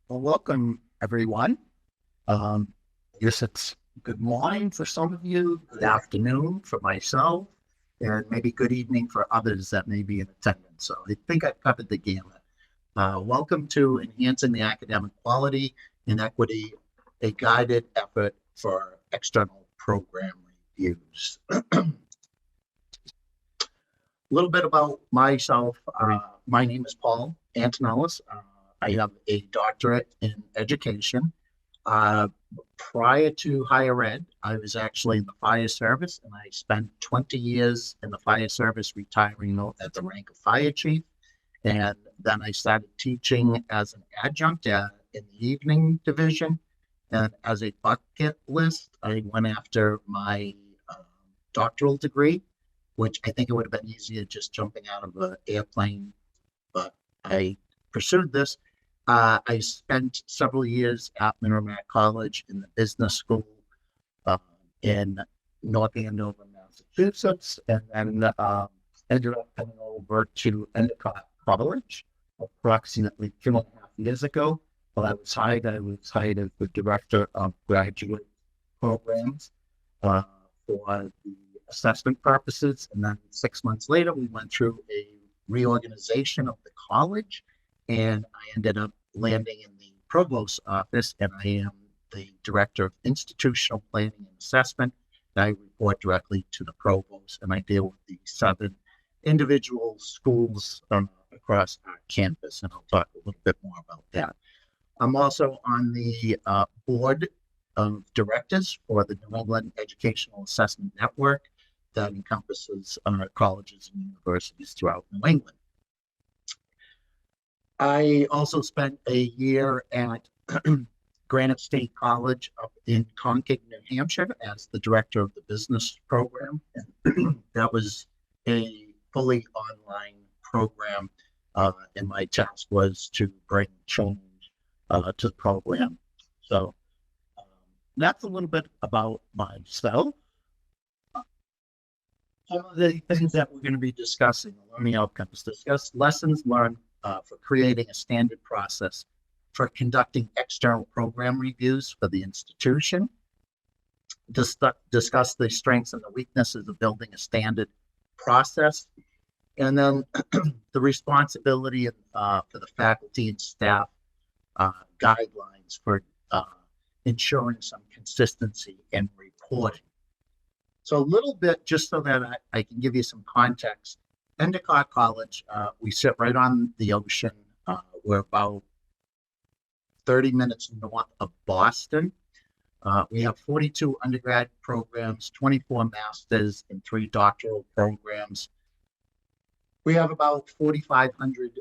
Well, welcome everyone. Um, Yes, it's good morning for some of you, good afternoon for myself, and maybe good evening for others that may be in attendance. So I think I've covered the gamut. Welcome to Enhancing the Academic Quality and Equity, a guided effort for external program reviews. A little bit about myself. My name is Paul Antonellis. I have a doctorate in education. Uh, Prior to higher ed, I was actually in the fire service, and I spent 20 years in the fire service, retiring at the rank of fire chief. And then I started teaching as an adjunct in the evening division. And as a bucket list, I went after my doctoral degree, which I think it would have been easier just jumping out of an airplane, but I pursued this. I spent several years at Merrimack College in the business school uh, in North Andover, Massachusetts, and then ended up coming over to Endicott College approximately 2.5 years ago. While I was hired as the director of graduate programs uh, for the assessment purposes. And then 6 months later, we went through a reorganization of the college, and I ended up landing in the provost office, and I am the director of institutional planning and assessment. I report directly to the provost, and I deal with the 7 individual schools across our campus, and I'll talk a little bit more about that. I'm also on the board of directors for the New England Educational Assessment Network that encompasses colleges and universities throughout New England. I also spent a year at Granite State College up in Concord, New Hampshire, as the director of the business program. And that was a fully online program, and my task was to bring change to the program. So um, that's a little bit about myself. Some of the things that we're going to be discussing, learning outcomes, discuss lessons learned for creating a standard process for conducting external program reviews for the institution, discuss the strengths and the weaknesses of building a standard process, and then the responsibility for the faculty and staff guidelines for ensuring some consistency in reporting. So a little bit, just so that I can give you some context. Endicott College, we sit right on the ocean. We're about 30 minutes north of Boston. We have 42 undergrad programs, 24 masters, and 3 doctoral programs. We have about 4,500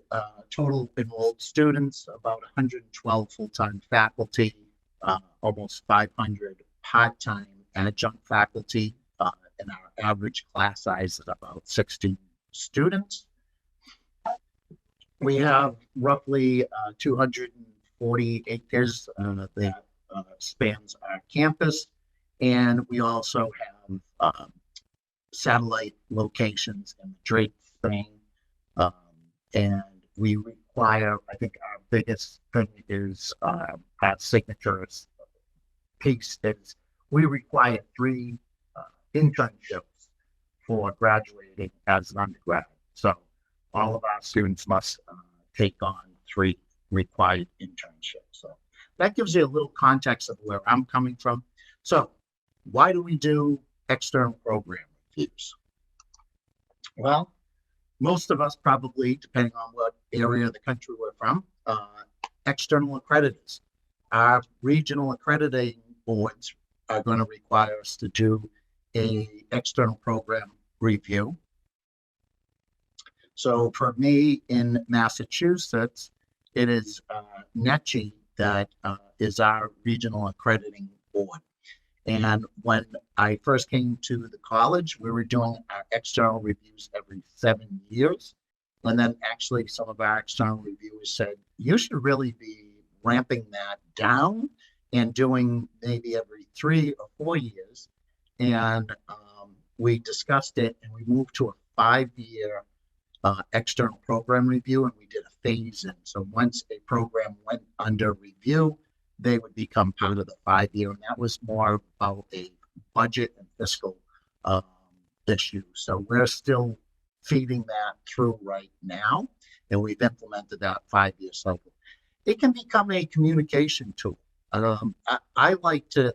total enrolled students, about 112 full-time faculty, almost 500 part-time adjunct faculty, and our average class size is about 16 students. We have roughly 240 acres that spans our campus, and we also have satellite locations in the Drake thing. Um, and we require, I think our biggest thing is our signatures piece is we require 3 internships for graduating as an undergrad. So all of our students must take on 3 required internships. So that gives you a little context of where I'm coming from. So why do we do external program reviews? Well, most of us probably, depending on what area of the country we're from, external accreditors. Our regional accrediting boards are going to require us to do a external program review. So for me in Massachusetts, it is NECHI that is our regional accrediting board. And when I first came to the college, we were doing our external reviews every 7 years. And then actually some of our external reviewers said, you should really be ramping that down and doing maybe every 3 or 4 years. And we discussed it, and we moved to a 5-year external program review, and we did a phase in. So once a program went under review, they would become part of the 5-year, and that was more about a budget and fiscal um, issue. So we're still feeding that through right now, and we've implemented that 5-year cycle. It can become a communication tool. I like to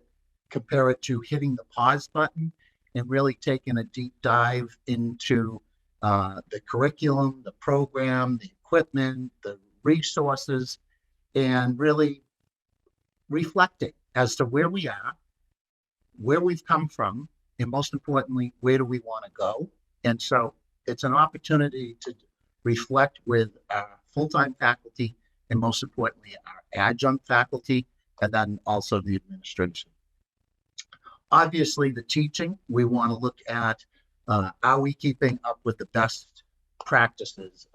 compare it to hitting the pause button and really taking a deep dive into the curriculum, the program, the equipment, the resources, and really reflecting as to where we are, where we've come from, and most importantly, where do we want to go? And so it's an opportunity to reflect with our full-time faculty and most importantly, our adjunct faculty, and then also the administration. Obviously, the teaching, we want to look at are we keeping up with the best practices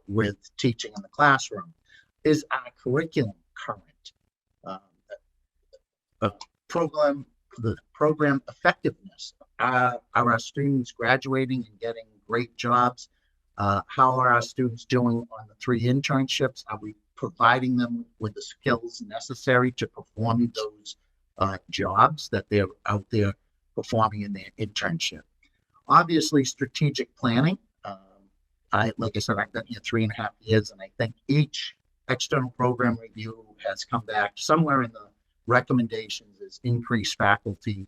with teaching in the classroom? Is our curriculum current? The program effectiveness. Are our students graduating and getting great jobs? How are our students doing on the 3 internships? Are we providing them with the skills necessary to perform those jobs that they're out there performing in their internship? Obviously, strategic planning. Like I said, I've been here 3.5 years, and I think each external program review has come back somewhere in the recommendations is increased faculty.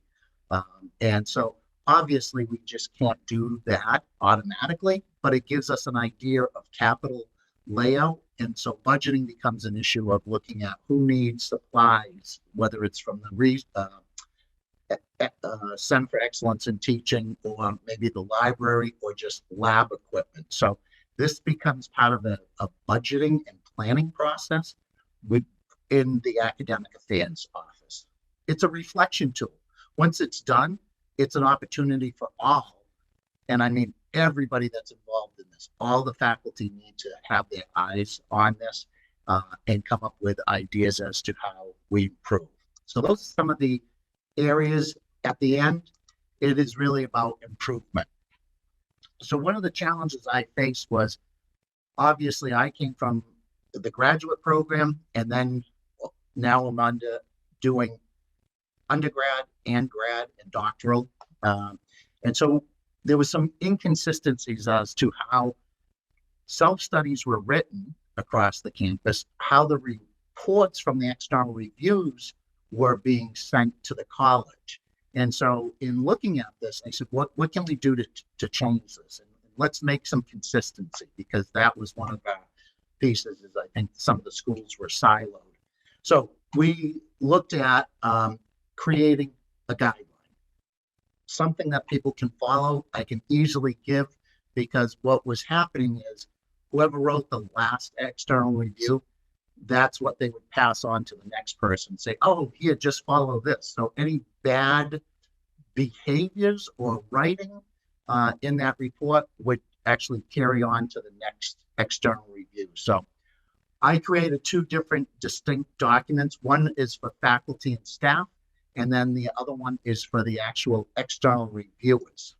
And so obviously we just can't do that automatically, but it gives us an idea of capital layout. And so budgeting becomes an issue of looking at who needs supplies, whether it's from the Center for Excellence in Teaching, or maybe the library, or just lab equipment. So this becomes part of a budgeting and planning process within the academic affairs office. It's a reflection tool. Once it's done, it's an opportunity for all, and I mean everybody that's involved in this, all the faculty need to have their eyes on this and come up with ideas as to how we improve. So those are some of the areas. At the end, it is really about improvement. So one of the challenges I faced was, obviously I came from the graduate program, and then now I'm doing undergrad and grad and doctoral. And so there was some inconsistencies as to how self-studies were written across the campus, how the reports from the external reviews were being sent to the college. And so in looking at this, I said, what can we do to change this? And let's make some consistency, because that was one of our pieces, is I think some of the schools were siloed. So we looked at creating a guideline, something that people can follow, I can easily give, because what was happening is whoever wrote the last external review, that's what they would pass on to the next person, say, oh, here, just follow this. So any bad behaviors or writing in that report would actually carry on to the next external review. So I created 2 different distinct documents. One is for faculty and staff, and then the other one is for the actual external reviewers.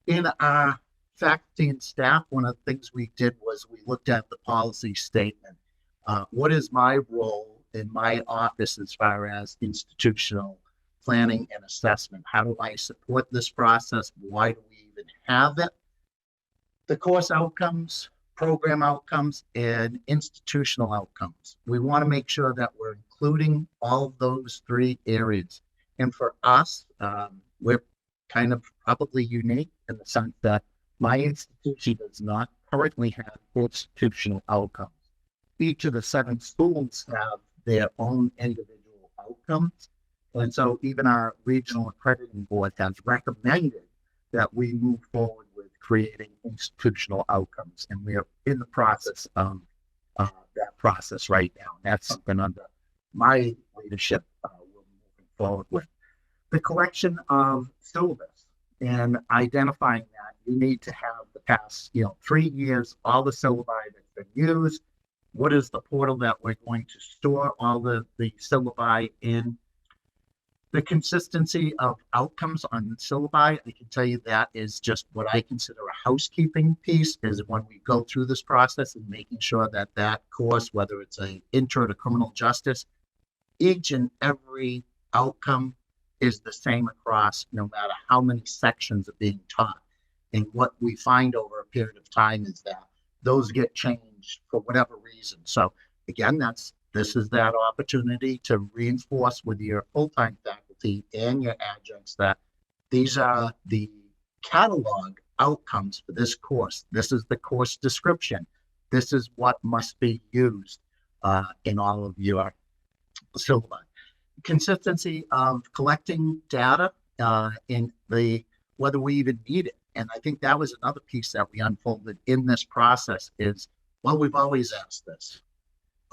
In our faculty and staff, one of the things we did was we looked at the policy statement. What is my role in my office as far as institutional planning and assessment? How do I support this process? Why do we even have it? The course outcomes, program outcomes, and institutional outcomes. We want to make sure that we're including all of those 3 areas. And for us, we're kind of probably unique in the sense that my institution does not currently have institutional outcomes. Each of the 7 schools have their own individual outcomes. And so even our regional accrediting board has recommended that we move forward with creating institutional outcomes. And we are in the process of that process right now. And that's something under my leadership we're moving forward with. The collection of syllabus and identifying that you need to have the past 3 years, all the syllabi that's been used. What is the portal that we're going to store all the syllabi in? The consistency of outcomes on syllabi, I can tell you that is just what I consider a housekeeping piece, is when we go through this process and making sure that that course, whether it's an intro to criminal justice, each and every outcome is the same across, no matter how many sections are being taught. And what we find over a period of time is that those get changed for whatever reason. So again, this is that opportunity to reinforce with your full-time faculty and your adjuncts that these are the catalog outcomes for this course. This is the course description. This is what must be used in all of your syllabi. Consistency of collecting data in the whether we even need it. And I think that was another piece that we unfolded in this process is, well, we've always asked this.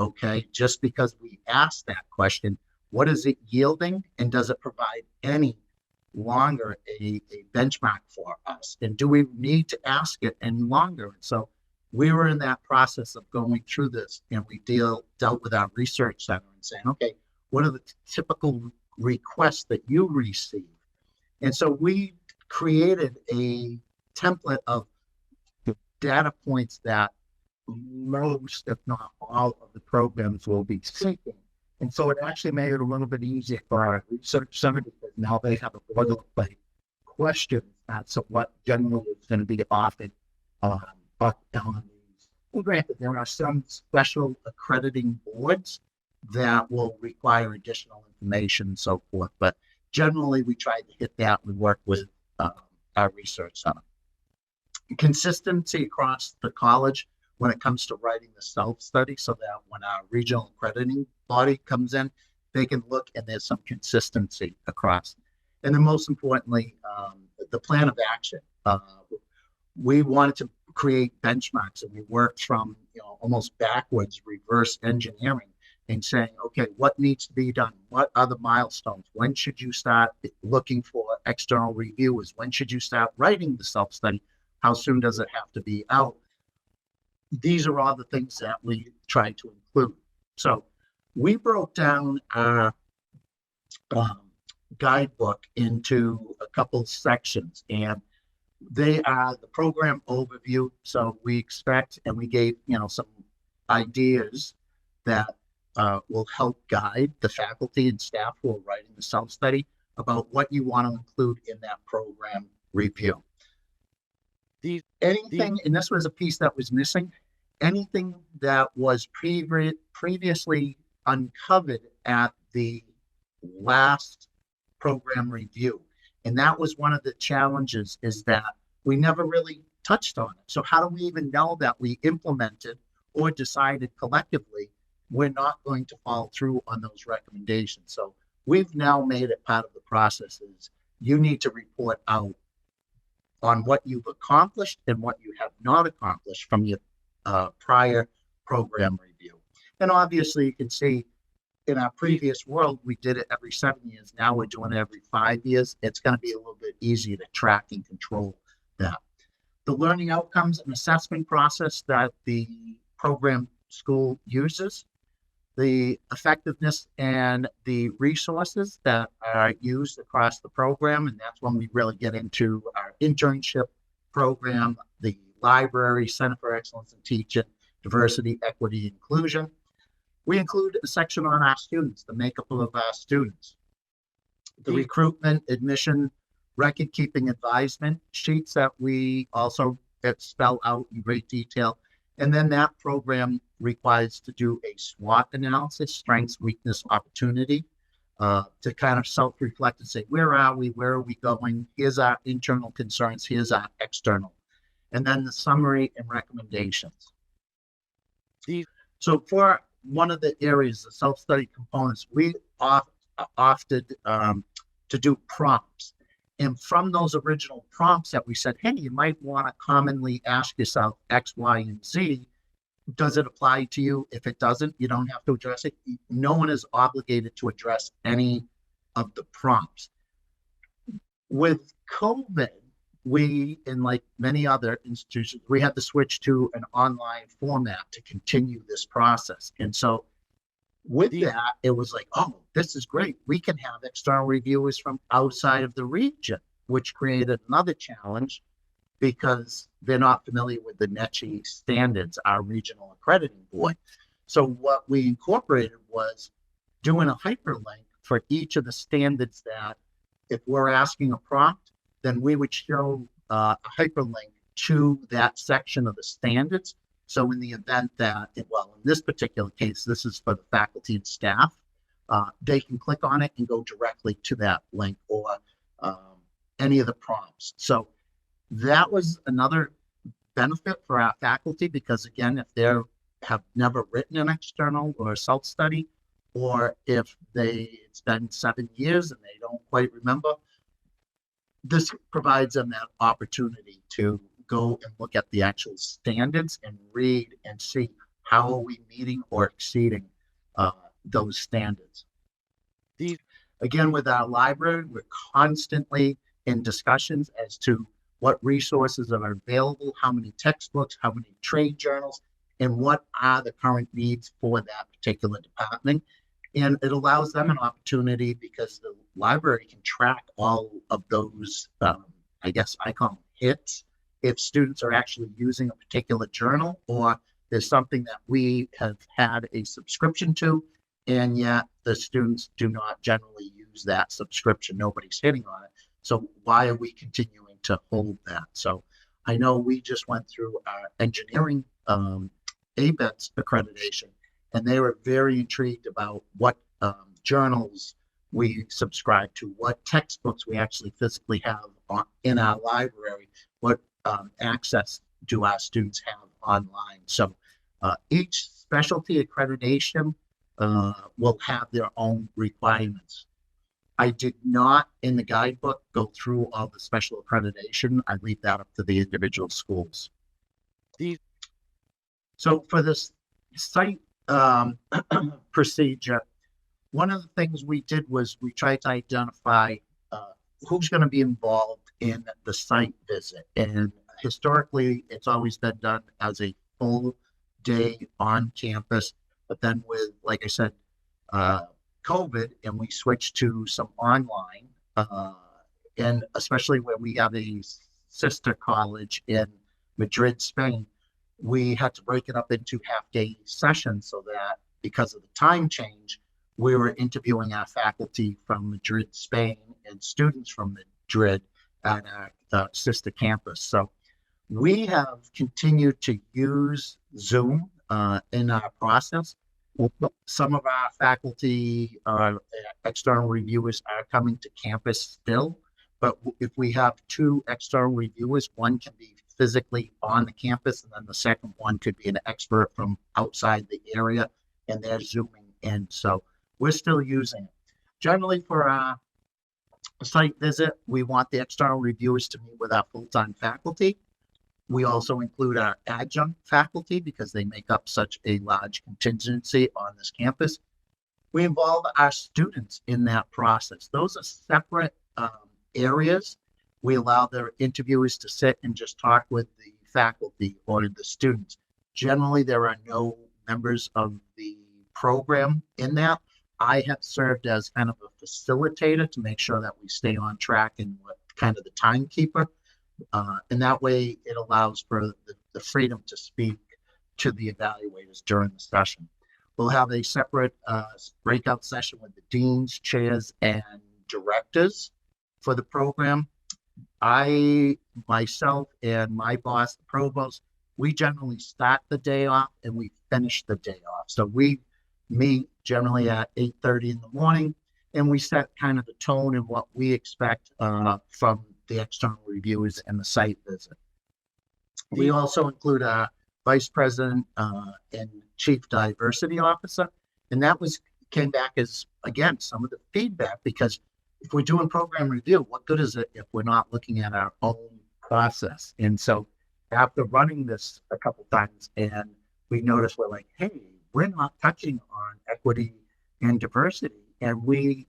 Okay, just because we asked that question, what is it yielding, and does it provide any longer a benchmark for us? And do we need to ask it any longer? And so we were in that process of going through this, and we dealt with our research center and saying, okay, what are the typical requests that you receive? And so we created a template of data points that most, if not all, of the programs will be seeking. And so it actually made it a little bit easier for our research center because now they have a boilerplate question as to what generally is going to be offered on these. Well, granted, there are some special accrediting boards that will require additional information and so forth, but generally we tried to hit that. We work with our research center. Consistency across the college when it comes to writing the self-study, so that when our regional accrediting body comes in, they can look and there's some consistency across. And then most importantly, the plan of action. We wanted to create benchmarks, and we worked from almost backwards, reverse engineering, and saying, okay, what needs to be done? What are the milestones? When should you start looking for external reviewers? When should you start writing the self-study? How soon does it have to be out? These are all the things that we try to include. So we broke down our guidebook into a couple sections, and they are the program overview. So we expect, and we gave some ideas that will help guide the faculty and staff who are writing the self-study about what you want to include in that program review. Anything, and this was a piece that was missing, anything that was previously uncovered at the last program review. And that was one of the challenges, is that we never really touched on it. So how do we even know that we implemented or decided collectively we're not going to follow through on those recommendations? So we've now made it part of the process is you need to report out on what you've accomplished and what you have not accomplished from your prior program review. And obviously you can see in our previous world, we did it every 7 years. Now we're doing it every 5 years. It's going to be a little bit easier to track and control that. The learning outcomes and assessment process that the program school uses, the effectiveness and the resources that are used across the program. And that's when we really get into our internship program, the library, Center for Excellence in Teaching, Diversity, Equity, Inclusion. We include a section on our students, the makeup of our students, the recruitment, admission, record-keeping advisement sheets that we also spell out in great detail. And then that program requires to do a SWOT analysis, strengths, weakness, opportunity, to kind of self-reflect and say, where are we going? Here's our internal concerns, here's our external. And then the summary and recommendations. So for one of the areas, the self-study components, we opted to do prompts. And from those original prompts that we said, hey, you might want to commonly ask yourself X, Y, and Z. Does it apply to you? If it doesn't, you don't have to address it. No one is obligated to address any of the prompts. With COVID, we, and like many other institutions, we had to switch to an online format to continue this process. And so With that, it was like, oh, this is great. We can have external reviewers from outside of the region, which created another challenge because they're not familiar with the NECHI standards, our regional accrediting board. So what we incorporated was doing a hyperlink for each of the standards that if we're asking a prompt, then we would show a hyperlink to that section of the standards. So in the event that, well, in this particular case, this is for the faculty and staff, they can click on it and go directly to that link or any of the prompts. So that was another benefit for our faculty because, again, if they have never written an external or a self-study, or if it's been 7 years and they don't quite remember, this provides them that opportunity to go and look at the actual standards and read and see how are we meeting or exceeding those standards. Again, with our library, we're constantly in discussions as to what resources are available, how many textbooks, how many trade journals, and what are the current needs for that particular department. And it allows them an opportunity because the library can track all of those, I guess I call them hits, if students are actually using a particular journal or there's something that we have had a subscription to, and yet the students do not generally use that subscription. Nobody's hitting on it. So why are we continuing to hold that? So I know we just went through our engineering ABETS accreditation, and they were very intrigued about what journals we subscribe to, what textbooks we actually physically have in our library, what access do our students have online. So each specialty accreditation will have their own requirements. I did not, in the guidebook, go through all the special accreditation. I leave that up to the individual schools. So for this site procedure, one of the things we did was we tried to identify who's going to be involved in the site visit. And historically, it's always been done as a full day on campus. But then with, like I said, COVID, and we switched to some online, and especially where we have a sister college in Madrid, Spain, we had to break it up into half-day sessions so that because of the time change, we were interviewing our faculty from Madrid, Spain, and students from Madrid at our sister campus. So we have continued to use Zoom in our process. Some of our faculty, external reviewers are coming to campus still, but if we have two external reviewers, one can be physically on the campus, and then the second one could be an expert from outside the area, and they're zooming in. So we're still using it. Generally, for our site visit, we want the external reviewers to meet with our full-time faculty. We also include our adjunct faculty because they make up such a large contingency on this campus. We involve our students in that process. Those are separate areas. We allow the interviewers to sit and just talk with the faculty or the students. Generally, there are no members of the program in that. I have served as kind of a facilitator to make sure that we stay on track and kind of the timekeeper. And that way it allows for the freedom to speak to the evaluators during the session. We'll have a separate breakout session with the deans, chairs, and directors for the program. I, myself, and my boss, the provost, we generally start the day off and we finish the day off. So we meet generally at 8:30 in the morning, and we set kind of the tone and what we expect from the external reviewers and the site visit. We also include a vice president and chief diversity officer, and that came back as, again, some of the feedback, because if we're doing program review, what good is it if we're not looking at our own process? And so after running this a couple times, and we noticed, we're like, hey, we're not touching on equity and diversity, and we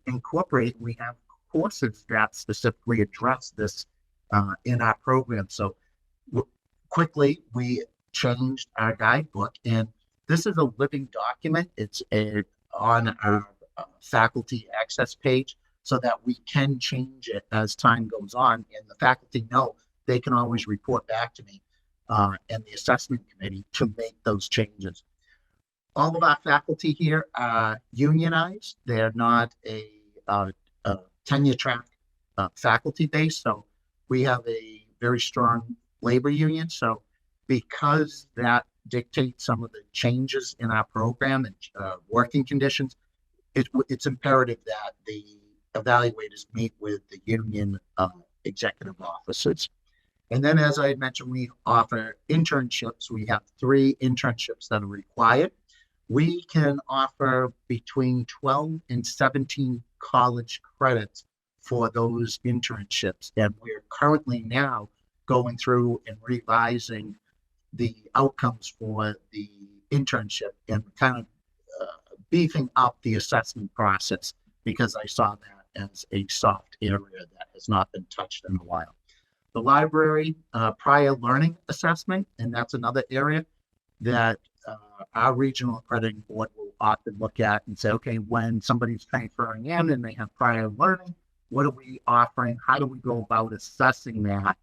have courses that specifically address this in our program. So quickly, we changed our guidebook, and this is a living document. It's a on our faculty access page so that we can change it as time goes on. And the faculty know they can always report back to me and the assessment committee to make those changes. All of our faculty here are unionized. They're not a tenure track faculty base. So we have a very strong labor union. So because that dictates some of the changes in our program and working conditions, it's imperative that the evaluators meet with the union executive officers. And then, as I had mentioned, we offer internships. We have 3 internships that are required. We can offer between 12 and 17 college credits for those internships. And we're currently now going through and revising the outcomes for the internship and kind of beefing up the assessment process because I saw that as a soft area that has not been touched in a while. The library prior learning assessment, and that's another area that our regional accrediting board will often look at and say, okay, when somebody's transferring in and they have prior learning, what are we offering? How do we go about assessing that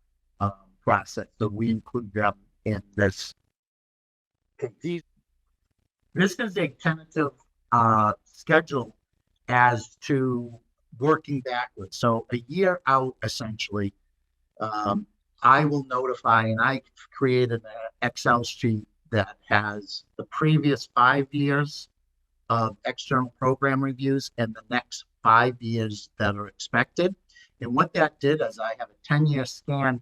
process? So we include them in this. This is a tentative schedule as to working backwards. So a year out, essentially, I will notify, and I created an Excel sheet that has the previous 5 years of external program reviews and the next 5 years that are expected. And what that did is I have a 10-year scan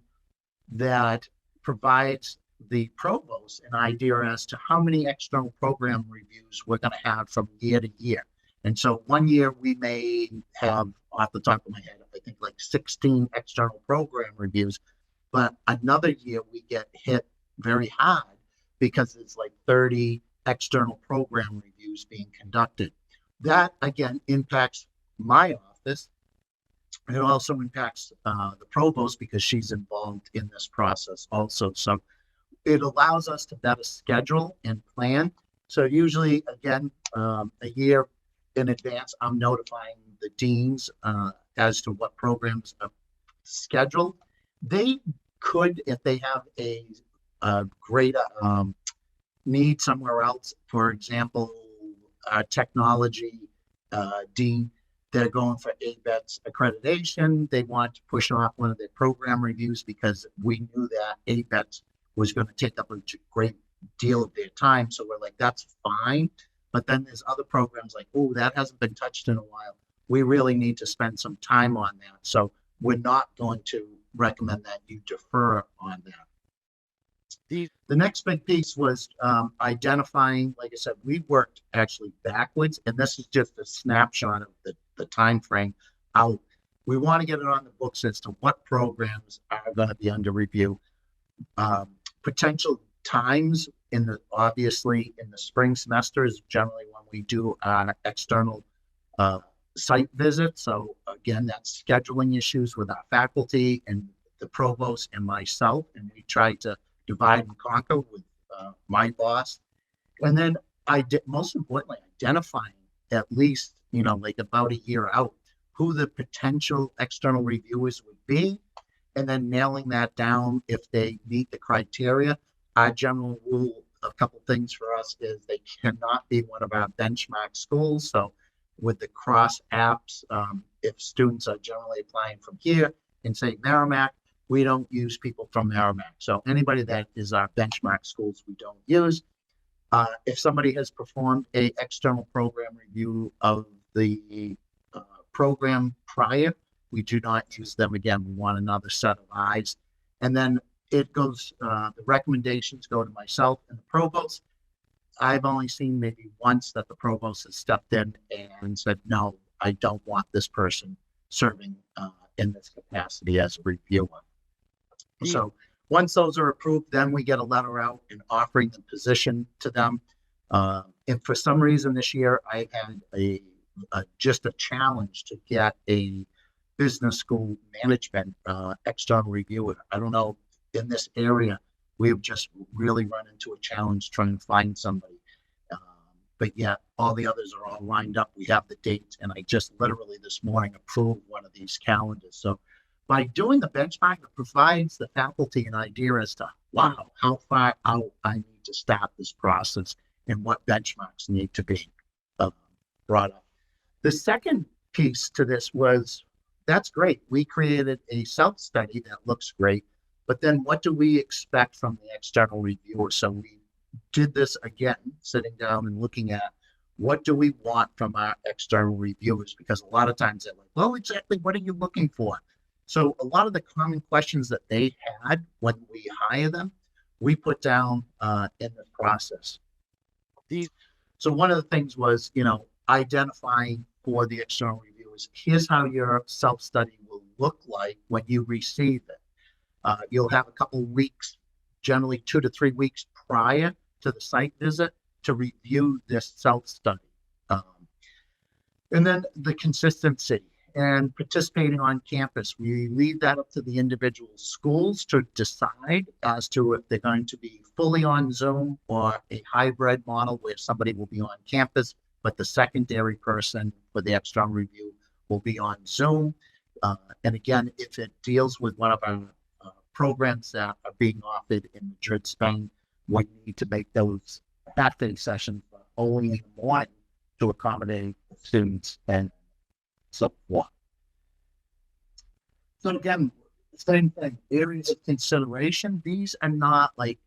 that provides the provost an idea as to how many external program reviews we're going to have from year to year. And so one year we may have, off the top of my head, I think like 16 external program reviews, but another year we get hit very hard because it's like 30 external program reviews being conducted. That, again, impacts my office. It also impacts the provost because she's involved in this process also. So it allows us to better schedule and plan. So usually, again, a year in advance, I'm notifying the deans as to what programs are scheduled. They could, if they have a greater need somewhere else, for example, technology dean, they're going for ABET's accreditation. They want to push off one of their program reviews because we knew that ABET was going to take up a great deal of their time. So we're like, that's fine. But then there's other programs like, oh, that hasn't been touched in a while. We really need to spend some time on that. So we're not going to recommend that you defer on that. The next big piece was identifying, like I said, we worked actually backwards, and this is just a snapshot of the time frame out. We want to get it on the books as to what programs are going to be under review. Potential times obviously in the spring semester is generally when we do an external site visit. So again, that's scheduling issues with our faculty and the provost and myself, and we try to divide and conquer with my boss. And then most importantly, identifying at least, like about a year out, who the potential external reviewers would be, and then nailing that down if they meet the criteria. Our general rule, a couple things for us is they cannot be one of our benchmark schools. So with the cross apps, if students are generally applying from here and say Merrimack, we don't use people from Merrimack. So anybody that is our benchmark schools, we don't use. If somebody has performed a external program review of the program prior, we do not use them again. We want another set of eyes. And then it goes, the recommendations go to myself and the provost. I've only seen maybe once that the provost has stepped in and said, no, I don't want this person serving in this capacity as a reviewer. So once those are approved, then we get a letter out and offering the position to them. And for some reason this year, I had just a challenge to get a business school management external reviewer. I don't know, in this area, we've just really run into a challenge trying to find somebody. but yet all the others are all lined up. We have the dates, and I just literally this morning approved one of these calendars. So by doing the benchmark, it provides the faculty an idea as to, wow, how far out I need to start this process and what benchmarks need to be uh, brought up. The second piece to this was, that's great. We created a self-study that looks great, but then what do we expect from the external reviewer? So we did this again, sitting down and looking at what do we want from our external reviewers? Because a lot of times they're like, well, exactly what are you looking for? So a lot of the common questions that they had when we hire them, we put down in the process. So one of the things was, identifying for the external reviewers, here's how your self-study will look like when you receive it. You'll have a couple of weeks, generally 2 to 3 weeks prior to the site visit, to review this self-study. And then the consistency and participating on campus. We leave that up to the individual schools to decide as to if they're going to be fully on Zoom or a hybrid model where somebody will be on campus, but the secondary person for the external review will be on Zoom. And again, if it deals with one of our programs that are being offered in Madrid, Spain, we need to make those half-day sessions only in the morning to accommodate students and so forth. So again, same thing, areas of consideration. These are not like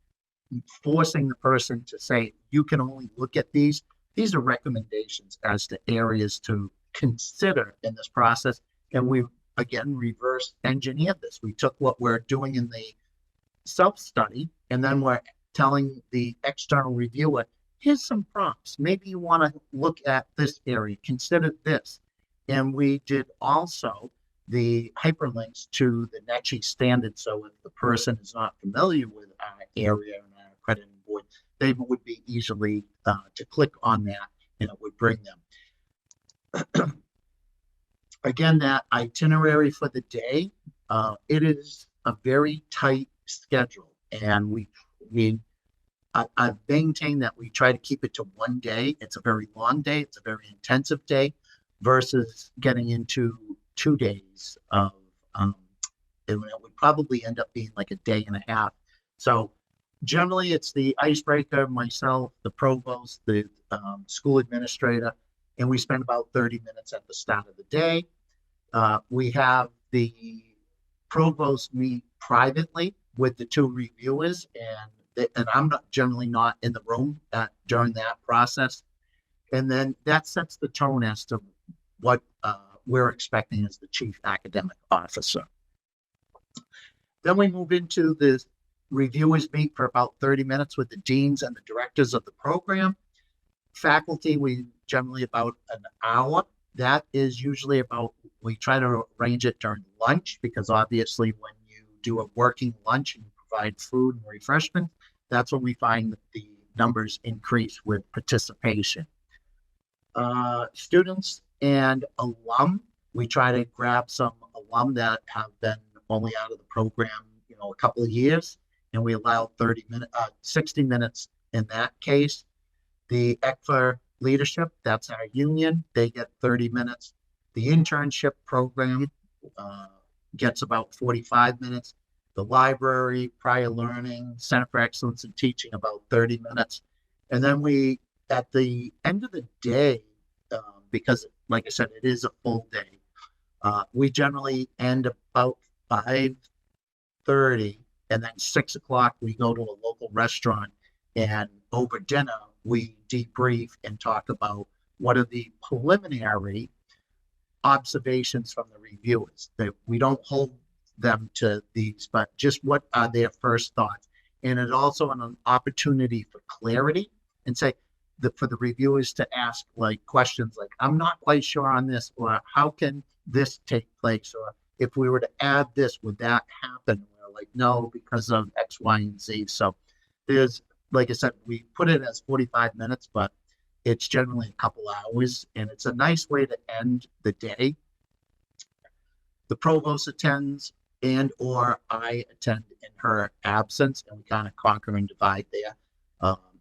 forcing the person to say, you can only look at these. These are recommendations as to areas to consider in this process. And we, again, reverse engineered this. We took what we're doing in the self-study, and then we're telling the external reviewer, here's some prompts. Maybe you want to look at this area, consider this. And we did also the hyperlinks to the NETCHI standard. So if the person is not familiar with our area and our accrediting board, they would be easily to click on that, and it would bring them. Again, that itinerary for the day, it is a very tight schedule, and I've maintained that we try to keep it to one day. It's a very long day. It's a very intensive day versus getting into 2 days of, it would probably end up being like a day and a half. So generally it's the icebreaker, myself, the provost, the school administrator, and we spend about 30 minutes at the start of the day. We have the provost meet privately with the 2 reviewers, and I'm generally not in the room during that process. And then that sets the tone as to what we're expecting as the chief academic officer. Then we move into the reviewers meet for about 30 minutes with the deans and the directors of the program. Faculty, we generally about an hour. That is usually about, we try to arrange it during lunch, because obviously when you do a working lunch and you provide food and refreshment, that's when we find that the numbers increase with participation. Students and alum, we try to grab some alum that have been only out of the program, a couple of years, and we allow 60 minutes in that case. The ECFA leadership, that's our union, they get 30 minutes. The internship program gets about 45 minutes. The library, prior learning, Center for Excellence in Teaching, about 30 minutes. And then we, at the end of the day, because like I said, it is a full day, we generally end about 5:30, and then 6 o'clock, we go to a local restaurant, and over dinner, we debrief and talk about what are the preliminary observations from the reviewers. That we don't hold them to these, but just what are their first thoughts. And it's also an opportunity for clarity, and say for the reviewers to ask like questions like, I'm not quite sure on this, or how can this take place, or if we were to add this, would that happen? We're like, no, because of X, Y, and Z. So there's, like I said, we put it as 45 minutes, but it's generally a couple hours, and it's a nice way to end the day. The provost attends, and or I attend in her absence, and we kind of conquer and divide there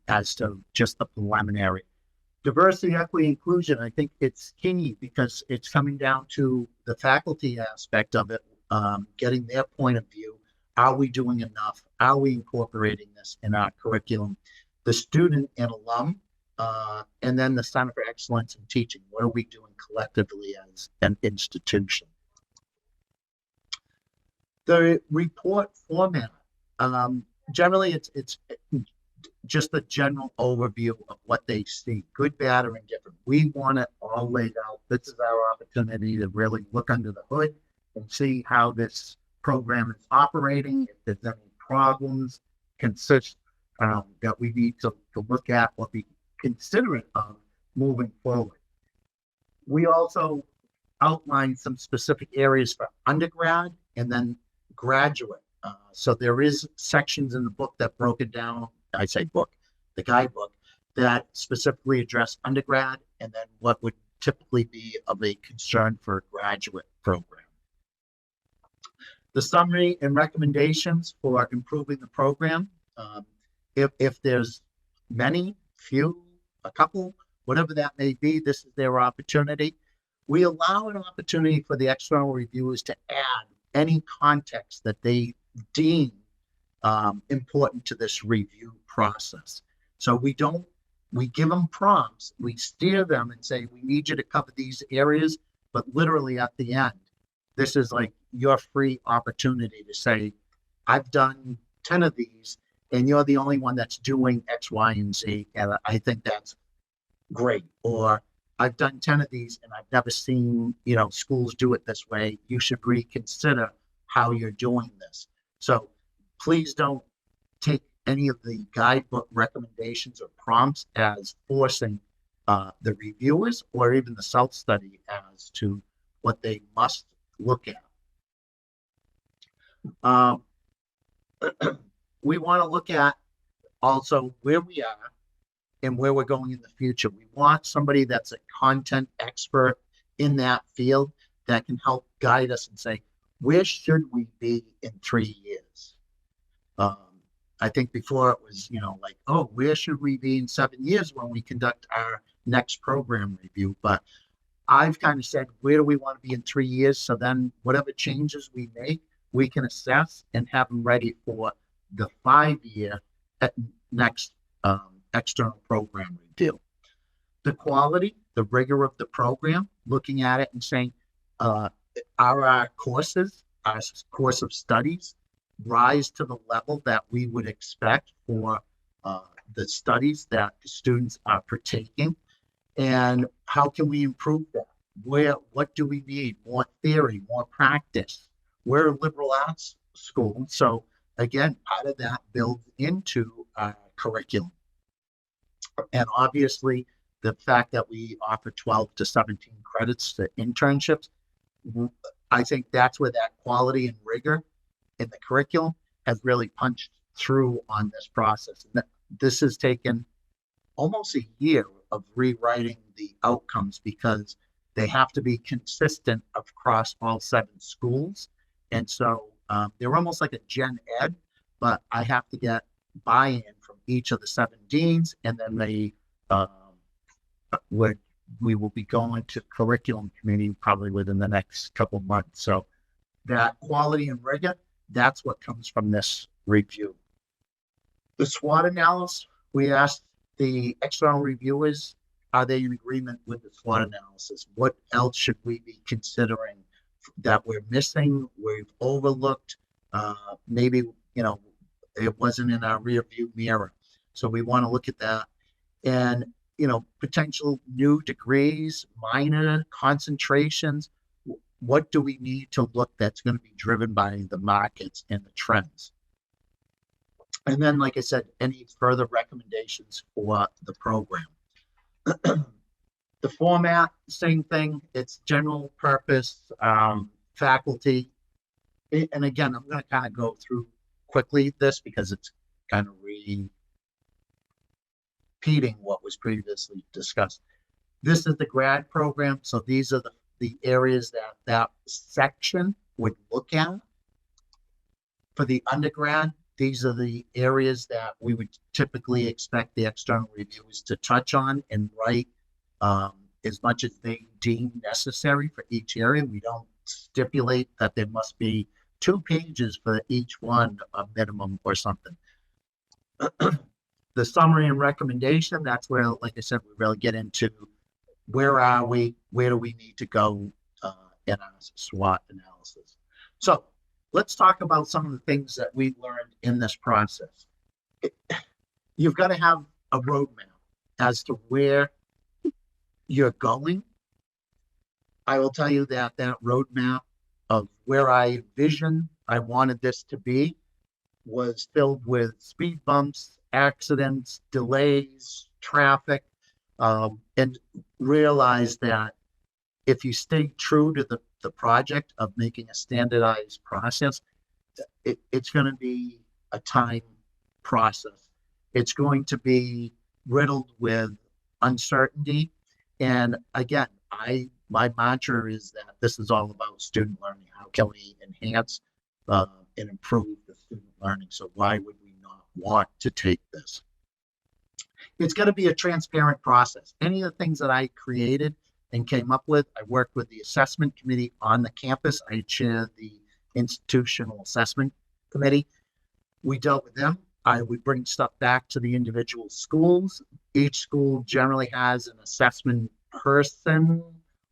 as to just the preliminary. Diversity, equity, inclusion, I think it's key because it's coming down to the faculty aspect of it, getting their point of view. Are we doing enough? Are we incorporating this in our curriculum? The student and alum, and then the Center for Excellence in Teaching. What are we doing collectively as an institution? The report format, generally it's just a general overview of what they see, good, bad, or indifferent. We want it all laid out. This is our opportunity to really look under the hood and see how this program is operating, if there's any problems, that we need to look at or be considerate of moving forward. We also outline some specific areas for undergrad and then graduate. So there is sections in the book that broke it down. I say book, the guidebook, that specifically address undergrad and then what would typically be of a concern for a graduate program. The summary and recommendations for improving the program. If there's many, few, a couple, whatever that may be, this is their opportunity. We allow an opportunity for the external reviewers to add any context that they deem important to this review process. So we give them prompts, we steer them and say, we need you to cover these areas, but literally at the end, this is like your free opportunity to say, I've done 10 of these and you're the only one that's doing X, Y, and Z. And I think that's great. Or I've done 10 of these and I've never seen, schools do it this way. You should reconsider how you're doing this. So please don't take any of the guidebook recommendations or prompts as forcing the reviewers or even the self-study as to what they must look at. We want to look at also where we are and where we're going in the future. We want somebody that's a content expert in that field that can help guide us and say, where should we be in 3 years? I think before it was, where should we be in 7 years when we conduct our next program review? But I've kind of said, where do we want to be in 3 years? So then whatever changes we make, we can assess and have them ready for the 5-year next external program review. The quality, the rigor of the program, looking at it and saying, are our courses, our course of studies, rise to the level that we would expect for the studies that the students are partaking? And how can we improve that? What do we need? More theory, more practice. We're a liberal arts school. So again, part of that builds into our curriculum. And obviously, the fact that we offer 12 to 17 credits to internships, I think that's where that quality and rigor in the curriculum has really punched through on this process. And this has taken almost a year of rewriting the outcomes because they have to be consistent across all 7 schools. And so they're almost like a gen ed, but I have to get buy-in from each of the 7 deans, and then we will be going to curriculum committee probably within the next couple of months. So that quality and rigor, that's what comes from this review. The SWOT analysis, we asked the external reviewers, are they in agreement with the SWOT analysis? What else should we be considering that we're missing, we've overlooked? Maybe, it wasn't in our rear view mirror. So we want to look at that. And, potential new degrees, minor concentrations. What do we need to look that's going to be driven by the markets and the trends? And then, like I said, any further recommendations for the program. The format, same thing. It's general purpose, faculty. And again, I'm going to kind of go through quickly this because it's kind of repeating what was previously discussed. This is the grad program. So these are the areas that section would look at. For the undergrad, these are the areas that we would typically expect the external reviewers to touch on and write as much as they deem necessary for each area. We don't stipulate that there must be 2 pages for each one, a minimum or something. The summary and recommendation, that's where, like I said, we really get into where are we, where do we need to go in our SWOT analysis. So let's talk about some of the things that we learned in this process. You've got to have a roadmap as to where you're going. I will tell you that roadmap of where I envisioned I wanted this to be was filled with speed bumps, accidents, delays, traffic, and realize that if you stay true to the project of making a standardized process, it's going to be a time process. It's going to be riddled with uncertainty. And again, my mantra is that this is all about student learning. How can we enhance and improve the student learning? So why would we not want to take this? It's going to be a transparent process. Any of the things that I created and came up with, I worked with the assessment committee on the campus. I chair the institutional assessment committee. We dealt with them. I would bring stuff back to the individual schools. Each school generally has an assessment person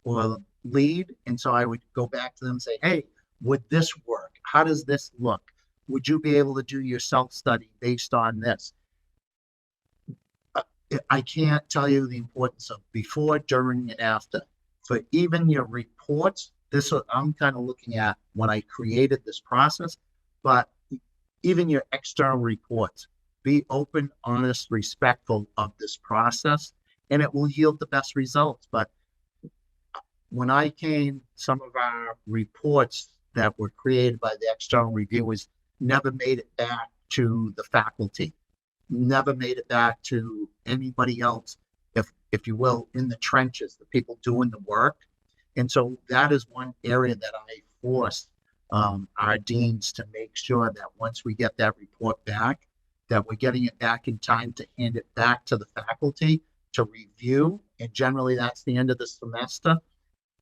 or lead. And so I would go back to them and say, hey, would this work? How does this look? Would you be able to do your self-study based on this? I can't tell you the importance of before, during, and after. For even your reports, this is what I'm kind of looking at when I created this process, but even your external reports, be open, honest, respectful of this process, and it will yield the best results. But when I came, some of our reports that were created by the external reviewers never made it back to the faculty, never made it back to anybody else, if you will, in the trenches, the people doing the work. And so that is one area that I forced our deans to make sure that once we get that report back, that we're getting it back in time to hand it back to the faculty to review. And generally that's the end of the semester.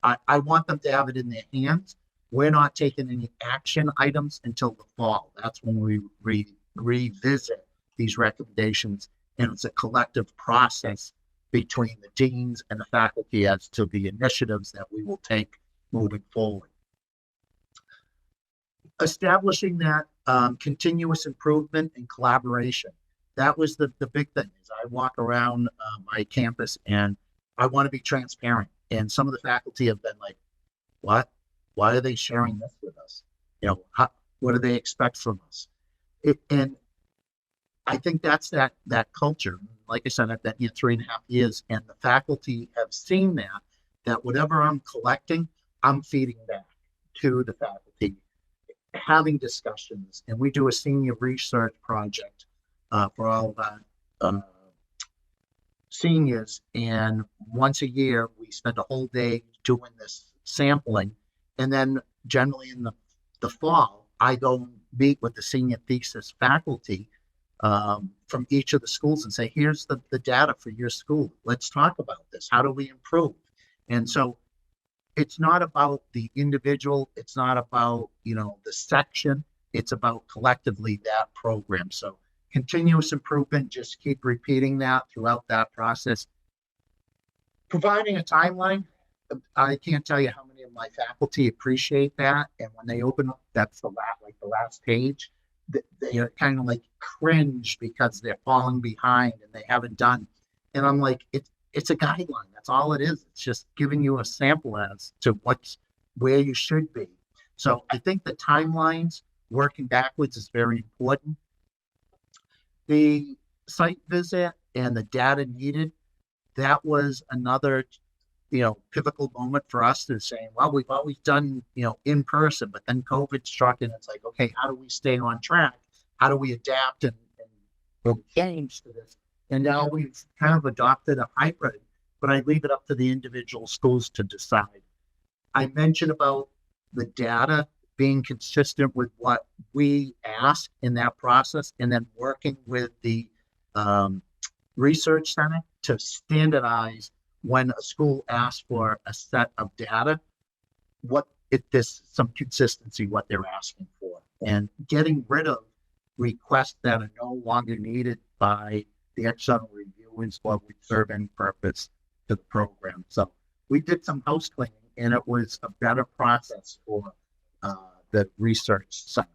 I want them to have it in their hands. We're not taking any action items until the fall. That's when we revisit these recommendations, and it's a collective process between the deans and the faculty as to the initiatives that we will take moving forward. Establishing that continuous improvement and collaboration. That was the big thing. Is I walk around my campus and I want to be transparent. And some of the faculty have been like, what? Why are they sharing this with us? What do they expect from us? And I think that's that culture. Like I said, I've been here 3.5 years, and the faculty have seen that whatever I'm collecting, I'm feeding back to the faculty, having discussions. And we do a senior research project for all of our seniors. And once a year, we spend a whole day doing this sampling. And then generally in the fall, I go meet with the senior thesis faculty from each of the schools and say, here's the data for your school. Let's talk about this. How do we improve? And so it's not about the individual. It's not about, the section. It's about collectively that program. So continuous improvement, just keep repeating that throughout that process. Providing a timeline. I can't tell you how many of my faculty appreciate that. And when they open up, that's the last page, they are kind of like cringe because they're falling behind and they haven't done. And I'm like, it's a guideline. That's all it is. It's just giving you a sample as to where you should be. So I think the timelines working backwards is very important. The site visit and the data needed, that was another pivotal moment for us to say, well, we've always done, in person, but then COVID struck and it's like, okay, how do we stay on track? How do we adapt and change to this? And now we've kind of adopted a hybrid, but I leave it up to the individual schools to decide. I mentioned about the data being consistent with what we ask in that process, and then working with the research center to standardize when a school asks for a set of data, there's some consistency what they're asking for, and getting rid of requests that are no longer needed by the external reviewers or would serve any purpose to the program. So we did some house cleaning, and it was a better process for the research center.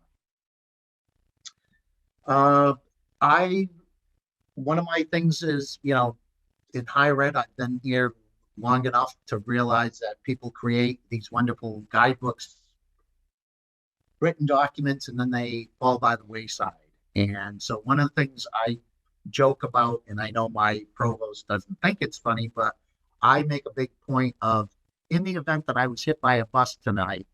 One of my things is, in higher ed, I've been here long enough to realize that people create these wonderful guidebooks, written documents, and then they fall by the wayside. And so one of the things I joke about, and I know my provost doesn't think it's funny, but I make a big point of, in the event that I was hit by a bus tonight,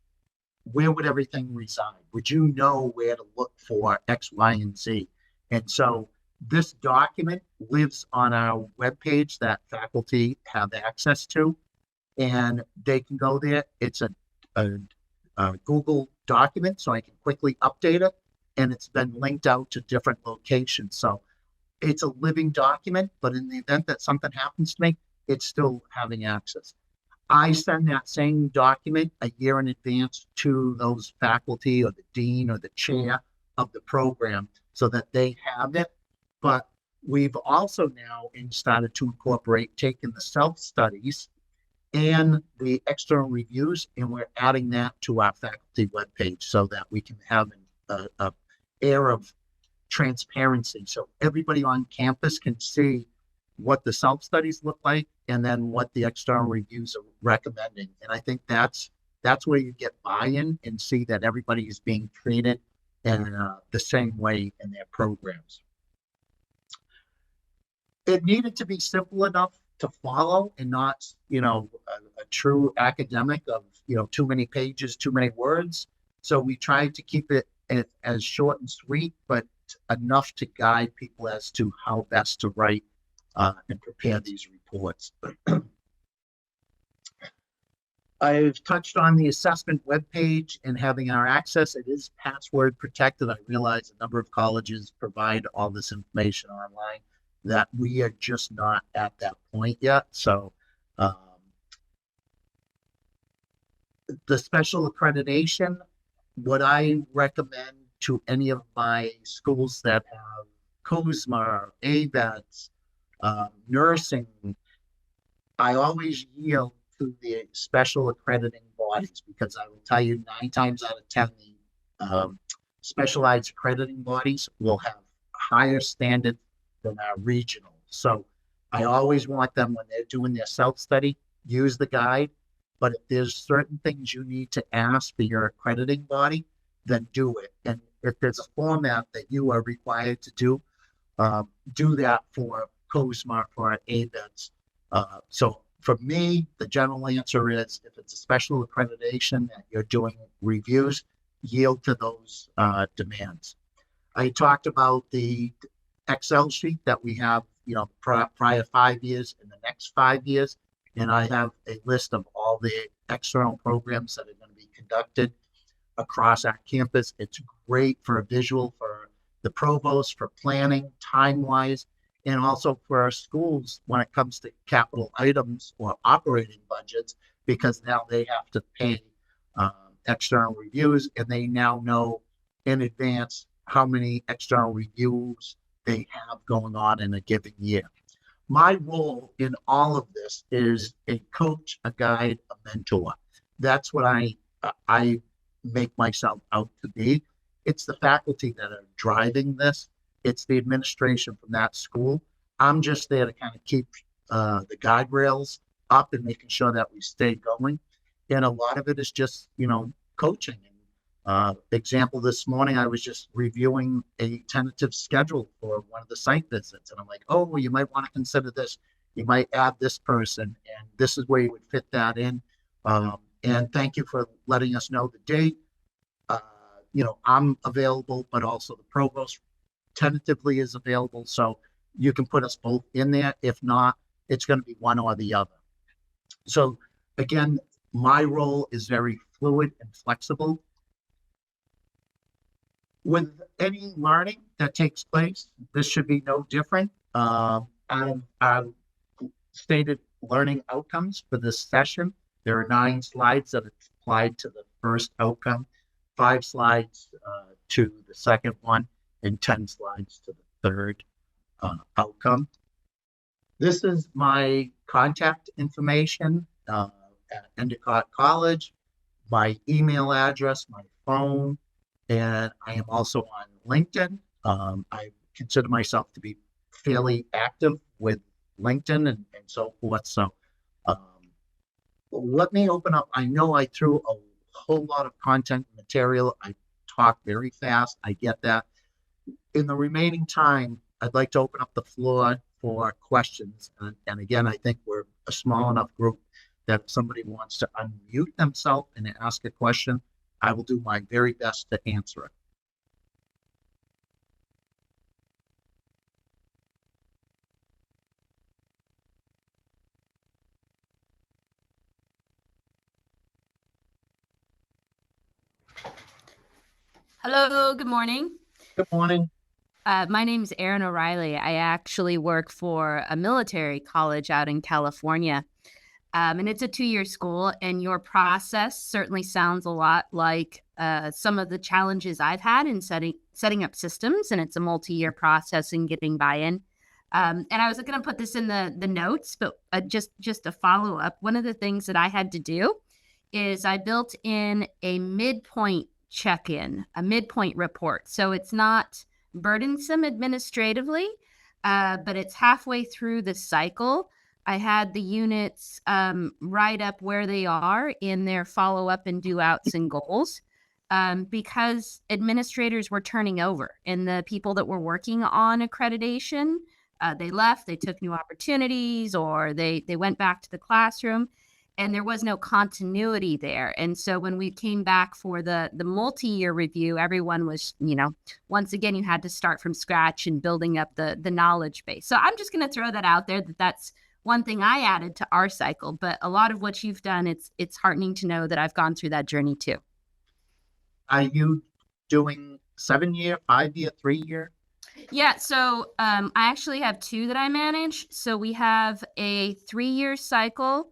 where would everything reside? Would you know where to look for X, Y, and Z? And so this document lives on our webpage that faculty have access to, and they can go there. It's a Google document, so I can quickly update it, and it's been linked out to different locations. So it's a living document, but in the event that something happens to me, it's still having access. I send that same document a year in advance to those faculty or the dean or the chair of the program so that they have it. But we've also now started to incorporate taking the self-studies and the external reviews, and we're adding that to our faculty webpage so that we can have an air of transparency. So everybody on campus can see what the self-studies look like and then what the external reviews are recommending. And I think that's where you get buy-in and see that everybody is being treated in the same way in their programs. It needed to be simple enough to follow and not, a true academic of, too many pages, too many words. So we tried to keep it as short and sweet, but enough to guide people as to how best to write and prepare these reports. I've touched on the assessment webpage and having our access. It is password protected. I realize a number of colleges provide all this information online, that we are just not at that point yet. So the special accreditation, what I recommend to any of my schools that have COSMA, ABETS, nursing, I always yield to the special accrediting bodies, because I will tell you 9 times out of 10, the specialized accrediting bodies will have higher standards than our regional. So I always want them, when they're doing their self-study, use the guide. But if there's certain things you need to ask for your accrediting body, then do it. And if there's a format that you are required to do that for COSMA, for ABETS. So for me, the general answer is, if it's a special accreditation that you're doing reviews, yield to those demands. I talked about the Excel sheet that we have, prior 5 years and the next 5 years. And I have a list of all the external programs that are going to be conducted across our campus. It's great for a visual for the provost, for planning, time-wise, and also for our schools when it comes to capital items or operating budgets, because now they have to pay external reviews, and they now know in advance how many external reviews they have going on in a given year. My role in all of this is a coach, a guide, a mentor. That's what I make myself out to be. It's the faculty that are driving this. It's the administration from that school. I'm just there to kind of keep the guide rails up and making sure that we stay going. And a lot of it is just, coaching. Example, this morning, I was just reviewing a tentative schedule for one of the site visits. And I'm like, oh, you might want to consider this. You might add this person, and this is where you would fit that in. And thank you for letting us know the date. I'm available, but also the provost tentatively is available. So you can put us both in there. If not, it's going to be one or the other. So again, my role is very fluid and flexible. With any learning that takes place, this should be no different. I've stated learning outcomes for this session. There are 9 slides that are applied to the first outcome, 5 slides to the second one, and 10 slides to the third outcome. This is my contact information at Endicott College, my email address, my phone, and I am also on LinkedIn. I consider myself to be fairly active with LinkedIn and so forth. So um, let me open up. I know I threw a whole lot of content material. I talk very fast. I get that. In the remaining time, I'd like to open up the floor for questions. And again, I think we're a small enough group that if somebody wants to unmute themselves and ask a question, I will do my very best to answer it. Hello, good morning. Good morning. My name is Erin O'Reilly. I actually work for a military college out in California. And it's a 2-year school, and your process certainly sounds a lot like some of the challenges I've had in setting up systems, and it's a multi-year process in getting buy-in. And I was going to put this in the notes, but just a follow-up. One of the things that I had to do is I built in a midpoint check-in, a midpoint report. So it's not burdensome administratively, but it's halfway through the cycle. I had the units write up where they are in their follow-up and do-outs and goals because administrators were turning over, and the people that were working on accreditation, they left, they took new opportunities, or they went back to the classroom, and there was no continuity there. And so when we came back for the multi-year review, everyone was, once again, you had to start from scratch and building up the knowledge base. So I'm just going to throw that out there, that's one thing I added to our cycle, but a lot of what you've done, it's heartening to know that I've gone through that journey too. Are you doing 7-year, 5-year, 3-year? Yeah, so I actually have 2 that I manage. So we have a 3-year cycle.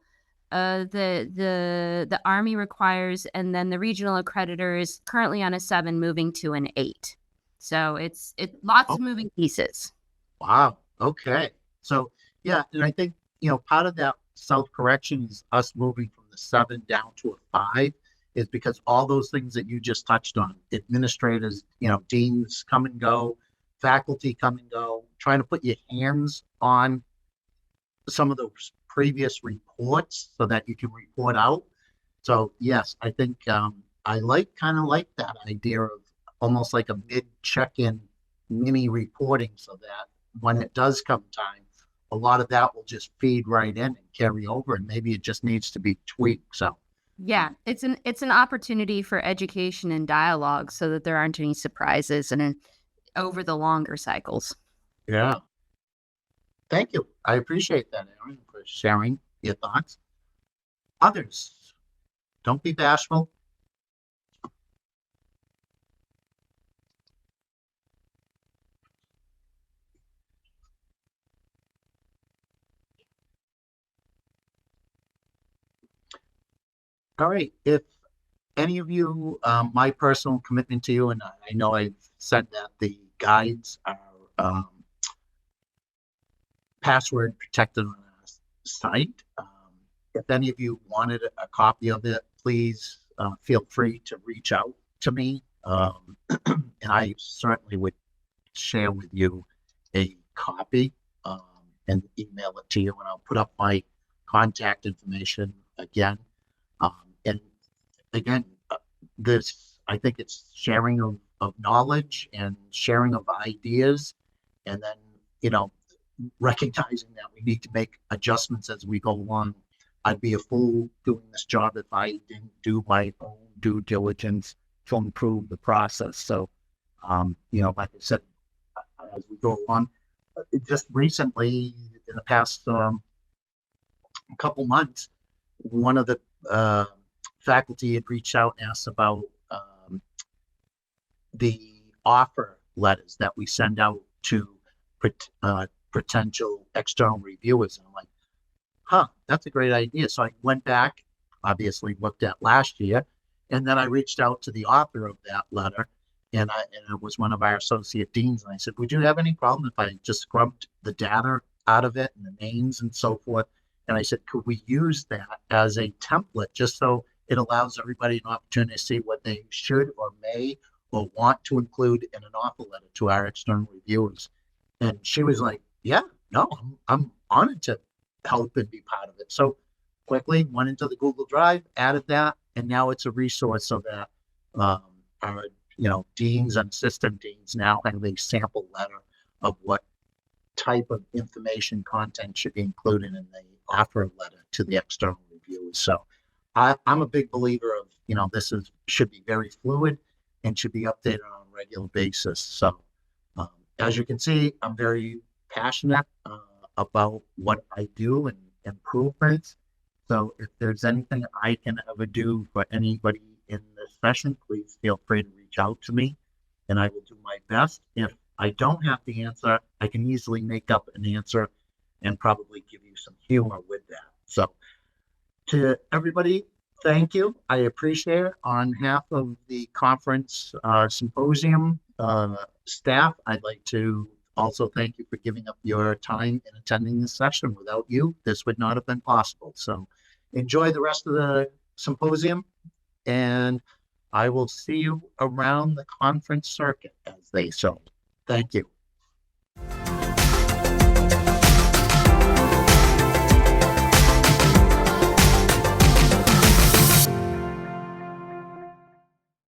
The Army requires, and then the regional accreditor is currently on a 7, moving to an 8. So it's lots of moving pieces. Wow. Okay. So yeah, and I think part of that self-correction is us moving from the 7 down to a 5 is because all those things that you just touched on, administrators, deans come and go, faculty come and go, trying to put your hands on some of those previous reports so that you can report out. So yes, I think I kind of like that idea of almost like a mid check-in mini reporting, so that when it does come time, a lot of that will just feed right in and carry over, and maybe it just needs to be tweaked. So yeah, it's an opportunity for education and dialogue so that there aren't any surprises and over the longer cycles. Yeah. Thank you. I appreciate that, Erin, for sharing your thoughts. Others, don't be bashful. All right. If any of you, my personal commitment to you, and I know I've said that the guides are password protected on our site. If any of you wanted a copy of it, please feel free to reach out to me. And I certainly would share with you a copy and email it to you. And I'll put up my contact information again. And again, I think it's sharing of knowledge and sharing of ideas, and then, recognizing that we need to make adjustments as we go along. I'd be a fool doing this job if I didn't do my own due diligence to improve the process. So, like I said, as we go along, just recently, in the past couple months, one of the faculty had reached out and asked about the offer letters that we send out to potential external reviewers. And I'm like, huh, that's a great idea. So I went back, obviously looked at last year, and then I reached out to the author of that letter, and it was one of our associate deans, and I said, would you have any problem if I just scrubbed the data out of it and the names and so forth? And I said, could we use that as a template just so it allows everybody an opportunity to see what they should or may or want to include in an offer letter to our external reviewers? And she was like, yeah, no, I'm honored to help and be part of it. So quickly went into the Google Drive, added that, and now it's a resource so that um, our deans and assistant deans now have a sample letter of what type of information content should be included in the offer letter to the external reviewers. So I'm a big believer of this is should be very fluid and should be updated on a regular basis. So um, as you can see, I'm very passionate about what I do and improvements. So if there's anything I can ever do for anybody in this session, please feel free to reach out to me and I will do my best. If I don't have the answer, I can easily make up an answer and probably give you some humor with that. So to everybody, thank you. I appreciate it. On behalf of the conference symposium staff, I'd like to also thank you for giving up your time and attending this session. Without you, this would not have been possible. So enjoy the rest of the symposium, and I will see you around the conference circuit, as they say. Thank you.